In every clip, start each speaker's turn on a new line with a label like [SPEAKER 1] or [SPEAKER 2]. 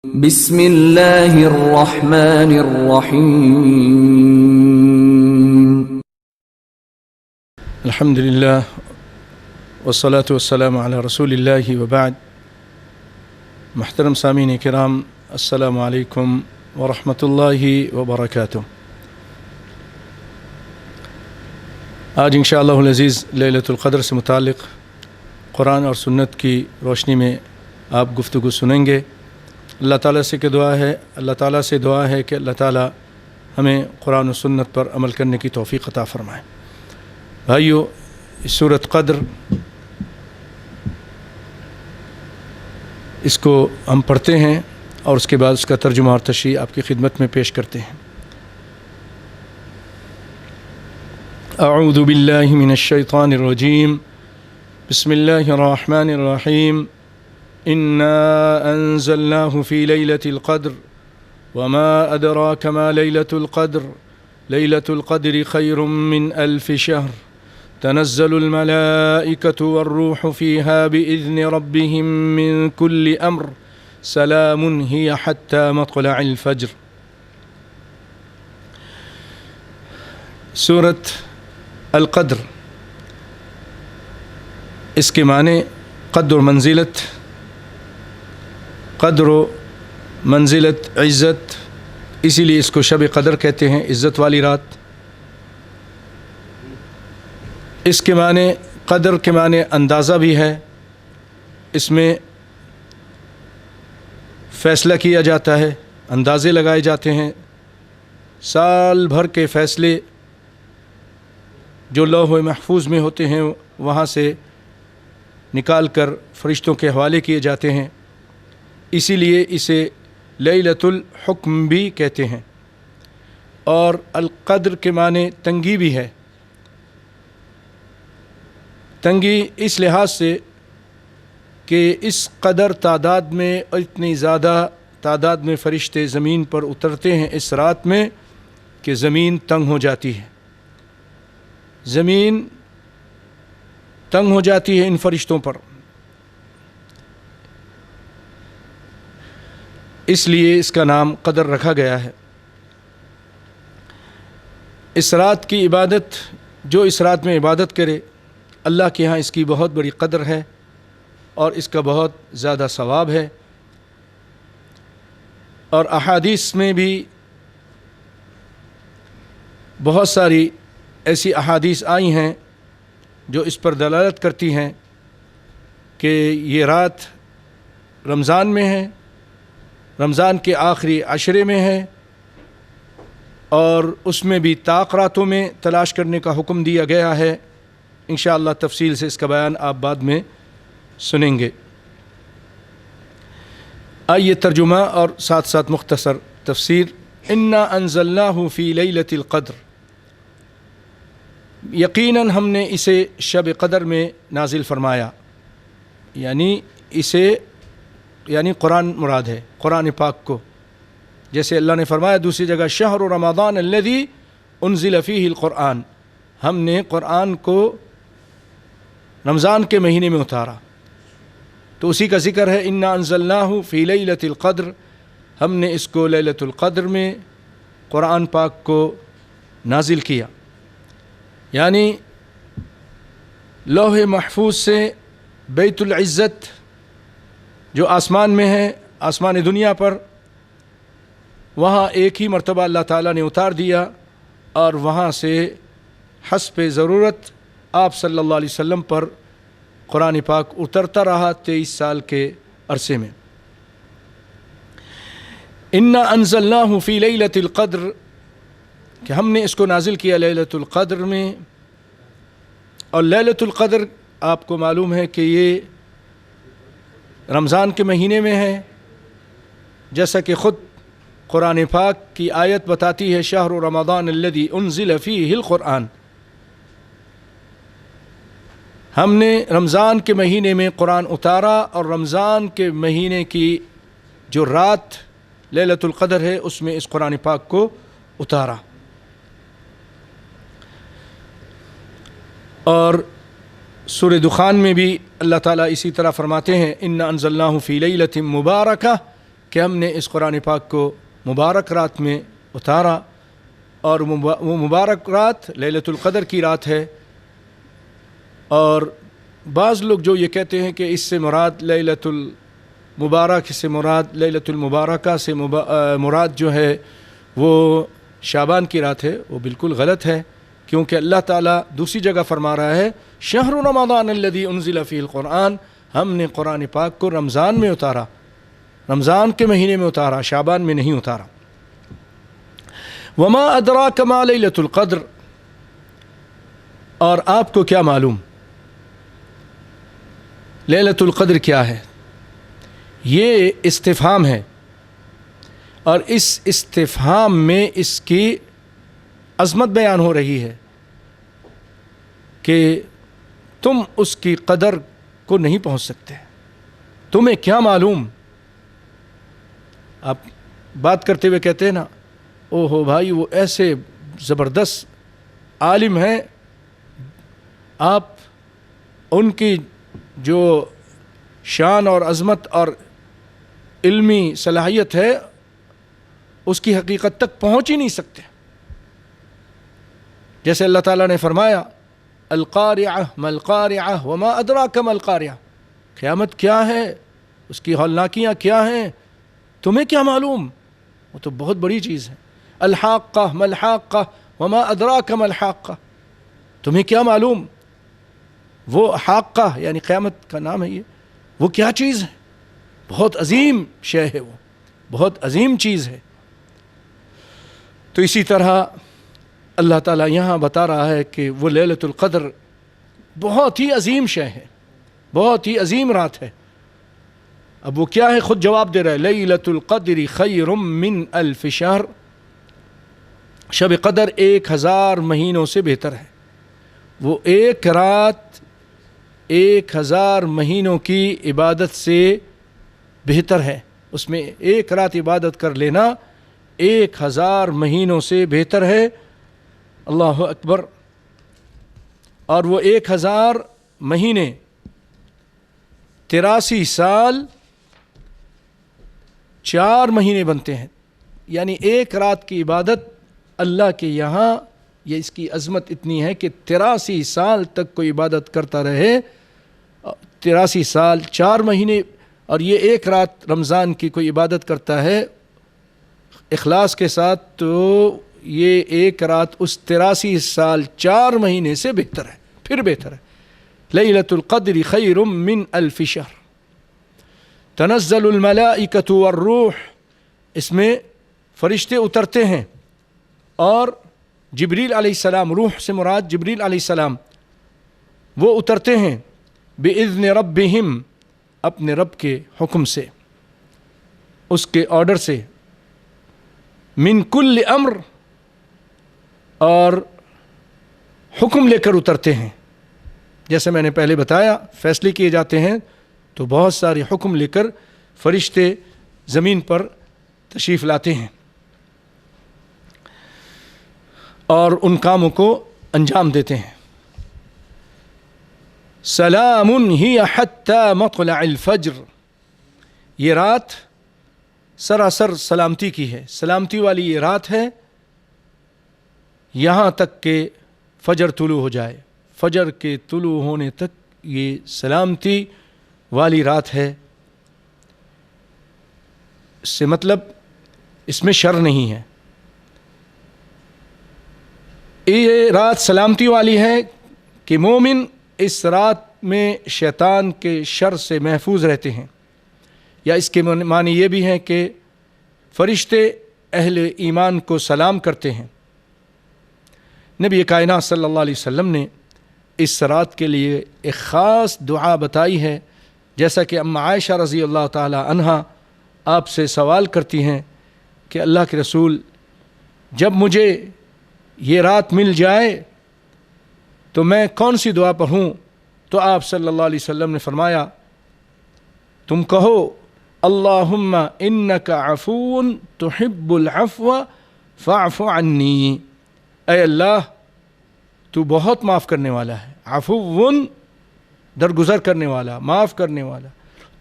[SPEAKER 1] بسم اللہ الرحمن الرحیم
[SPEAKER 2] الحمدللہ والصلاة والسلام علی رسول اللہ وبعد. محترم سامعین کرام، السلام علیکم ورحمۃ اللہ وبرکاتہ. آج انشاءاللہ العزیز لیلۃ القدر سے متعلق قرآن اور سنت کی روشنی میں آپ گفتگو سنیں گے. اللہ تعالیٰ سے دعا ہے کہ اللہ تعالیٰ ہمیں قرآن و سنت پر عمل کرنے کی توفیق عطا فرمائے. بھائیو، سورۃ قدر اس کو ہم پڑھتے ہیں اور اس کے بعد اس کا ترجمہ اور تشریح آپ کی خدمت میں پیش کرتے ہیں. اعوذ باللہ من الشیطان الرجیم، بسم اللہ الرحمن الرحیم. إنا أنزلناه في ليلة القدر وما أدراك ما ليلة القدر ليلة القدر خير من 1000 شهر تنزل الملائكة والروح فيها بإذن ربهم من كل أمر سلام هي حتى مطلع الفجر. سورة القدر، اس کے معنی قدر منزلت، قدر و منزلت عزت، اسی لیے اس کو شب قدر کہتے ہیں، عزت والی رات. اس کے معنی قدر کے معنی اندازہ بھی ہے، اس میں فیصلہ کیا جاتا ہے، اندازے لگائے جاتے ہیں. سال بھر کے فیصلے جو لوح محفوظ میں ہوتے ہیں وہاں سے نکال کر فرشتوں کے حوالے کیے جاتے ہیں، اسی لیے اسے لیلۃ الحکم بھی کہتے ہیں. اور القدر کے معنی تنگی بھی ہے. تنگی اس لحاظ سے کہ اس قدر تعداد میں، اتنی زیادہ تعداد میں فرشتے زمین پر اترتے ہیں اس رات میں کہ زمین تنگ ہو جاتی ہے. زمین تنگ ہو جاتی ہے ان فرشتوں پر. اس لیے اس کا نام قدر رکھا گیا ہے. اس رات کی عبادت، جو اس رات میں عبادت کرے، اللہ کے ہاں اس کی بہت بڑی قدر ہے اور اس کا بہت زیادہ ثواب ہے. اور احادیث میں بھی بہت ساری ایسی احادیث آئی ہیں جو اس پر دلالت کرتی ہیں کہ یہ رات رمضان میں ہے، رمضان کے آخری عشرے میں ہے، اور اس میں بھی طاق راتوں میں تلاش کرنے کا حکم دیا گیا ہے. انشاءاللہ تفصیل سے اس کا بیان آپ بعد میں سنیں گے. آئیے ترجمہ اور ساتھ ساتھ مختصر تفسیر. انا انزلناہ فی لیلۃ القدر، یقیناً ہم نے اسے شب قدر میں نازل فرمایا. یعنی قرآن مراد ہے، قرآن پاک کو. جیسے اللہ نے فرمایا دوسری جگہ شہر رمضان الذی انزل فیہ القرآن، ہم نے قرآن کو رمضان کے مہینے میں اتارا. تو اسی کا ذکر ہے انا انزلناہ فی لیلۃ القدر، ہم نے اس کو لیلۃ القدر میں قرآن پاک کو نازل کیا. یعنی لوح محفوظ سے بیت العزت جو آسمان میں ہے، آسمان دنیا پر، وہاں ایک ہی مرتبہ اللہ تعالیٰ نے اتار دیا، اور وہاں سے حسب ضرورت آپ صلی اللہ علیہ وسلم پر قرآن پاک اترتا رہا 23 سال کے عرصے میں. انا انزلناہ فی لیلۃ القدر، کہ ہم نے اس کو نازل کیا لیلۃ القدر میں. اور لیلۃ القدر آپ کو معلوم ہے کہ یہ رمضان کے مہینے میں ہے، جیسا کہ خود قرآن پاک کی آیت بتاتی ہے شہر رمضان الذی انزل فیہ القرآن. ہم نے رمضان کے مہینے میں قرآن اتارا، اور رمضان کے مہینے کی جو رات لیلۃ القدر ہے اس میں اس قرآن پاک کو اتارا. اور سورہ دخان میں بھی اللہ تعالیٰ اسی طرح فرماتے ہیں انا انزلناہ فی لیلۃ مبارکہ، کہ ہم نے اس قرآن پاک کو مبارک رات میں اتارا، اور وہ مبارک رات لیلۃ القدر کی رات ہے۔ اور بعض لوگ جو یہ کہتے ہیں کہ اس سے مراد لیلۃ المبارک سے مراد لیلۃ المبارکہ سے مراد جو ہے وہ شعبان کی رات ہے، وہ بالکل غلط ہے، کیونکہ اللہ تعالیٰ دوسری جگہ فرما رہا ہے شہر رمضان الذی انزل فیہ القرآن، ہم نے قرآن پاک کو رمضان میں اتارا، رمضان کے مہینے میں اتارا، شعبان میں نہیں اتارا۔ وما ادراک ما لیلۃ القدر، اور آپ کو کیا معلوم لیلۃ القدر کیا ہے؟ یہ استفہام ہے، اور اس استفہام میں اس کی عظمت بیان ہو رہی ہے کہ تم اس کی قدر کو نہیں پہنچ سکتے، تمہیں کیا معلوم۔ آپ بات کرتے ہوئے کہتے ہیں نا، او ہو بھائی وہ ایسے زبردست عالم ہیں، آپ ان کی جو شان اور عظمت اور علمی صلاحیت ہے اس کی حقیقت تک پہنچ ہی نہیں سکتے۔ جیسے اللہ تعالیٰ نے فرمایا القارعہ ما القارعہ وما ادراک ما القارعہ، قیامت کیا ہے، اس کی ہولناکیاں کیا ہیں، تمہیں کیا معلوم، وہ تو بہت بڑی چیز ہے۔ الحاقہ ما الحاقہ وما ادراک ما الحاقہ، تمہیں کیا معلوم، وہ حاقہ یعنی قیامت کا نام ہے، یہ وہ کیا چیز ہے، بہت عظیم شے ہے، وہ بہت عظیم چیز ہے۔ تو اسی طرح اللہ تعالیٰ یہاں بتا رہا ہے کہ وہ لیلۃ القدر بہت ہی عظیم شے ہے، بہت ہی عظیم رات ہے۔ اب وہ کیا ہے، خود جواب دے رہا ہے لیلۃ القدر خیر من الف شہر، شب قدر 1000 مہینوں سے بہتر ہے۔ وہ ایک رات 1000 مہینوں کی عبادت سے بہتر ہے، اس میں ایک رات عبادت کر لینا 1000 مہینوں سے بہتر ہے۔ اللہ اکبر۔ اور وہ 1000 مہینے 83 سال 4 مہینے بنتے ہیں، یعنی ایک رات کی عبادت اللہ کے یہاں یہ اس کی عظمت اتنی ہے کہ 83 سال تک کوئی عبادت کرتا رہے، 83 سال 4 مہینے، اور یہ ایک رات رمضان کی کوئی عبادت کرتا ہے اخلاص کے ساتھ، تو یہ ایک رات اس 83 سال 4 مہینے سے بہتر ہے، پھر بہتر ہے۔ لیلۃ القدر خیر من الف شہر تنزل الملائکۃ والروح، اس میں فرشتے اترتے ہیں، اور جبریل علیہ السلام، روح سے مراد جبریل علیہ السلام، وہ اترتے ہیں بإذن ربہم، اپنے رب کے حکم سے، اس کے آرڈر سے، من کل امر، اور حکم لے کر اترتے ہیں۔ جیسے میں نے پہلے بتایا فیصلے کیے جاتے ہیں تو بہت سارے حکم لے کر فرشتے زمین پر تشریف لاتے ہیں اور ان کاموں کو انجام دیتے ہیں۔ سلام ہی حتی مطلع الفجر، یہ رات سراسر سلامتی کی ہے، سلامتی والی یہ رات ہے یہاں تک کہ فجر طلوع ہو جائے، فجر کے طلوع ہونے تک یہ سلامتی والی رات ہے۔ اس سے مطلب اس میں شر نہیں ہے، یہ رات سلامتی والی ہے کہ مومن اس رات میں شیطان کے شر سے محفوظ رہتے ہیں، یا اس کے معنی یہ بھی ہیں کہ فرشتے اہل ایمان کو سلام کرتے ہیں۔ نبی کائنات صلی اللہ علیہ وسلم نے اس رات کے لیے ایک خاص دعا بتائی ہے، جیسا کہ ام عائشہ رضی اللہ تعالی عنہا آپ سے سوال کرتی ہیں کہ اللہ کے رسول، جب مجھے یہ رات مل جائے تو میں کون سی دعا پڑھوں؟ تو آپ صلی اللہ علیہ وسلم نے فرمایا، تم کہو اللہم انک عفو تحب العفو فاعف عنی، اے اللہ تو بہت معاف کرنے والا ہے، عفو درگزر کرنے والا، معاف کرنے والا،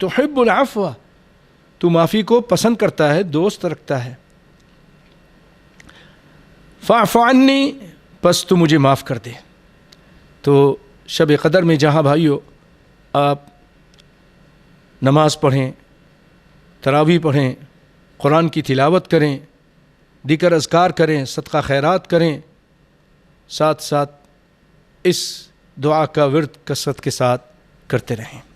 [SPEAKER 2] تحب العفو تو معافی کو پسند کرتا ہے، دوست رکھتا ہے۔ فاعف عنی، پس تو مجھے معاف کر دے۔ تو شب قدر میں جہاں بھائیو آپ نماز پڑھیں، تراویح پڑھیں، قرآن کی تلاوت کریں، دیگر اذکار کریں، صدقہ خیرات کریں، ساتھ ساتھ اس دعا کا ورد کثرت کے ساتھ کرتے رہیں۔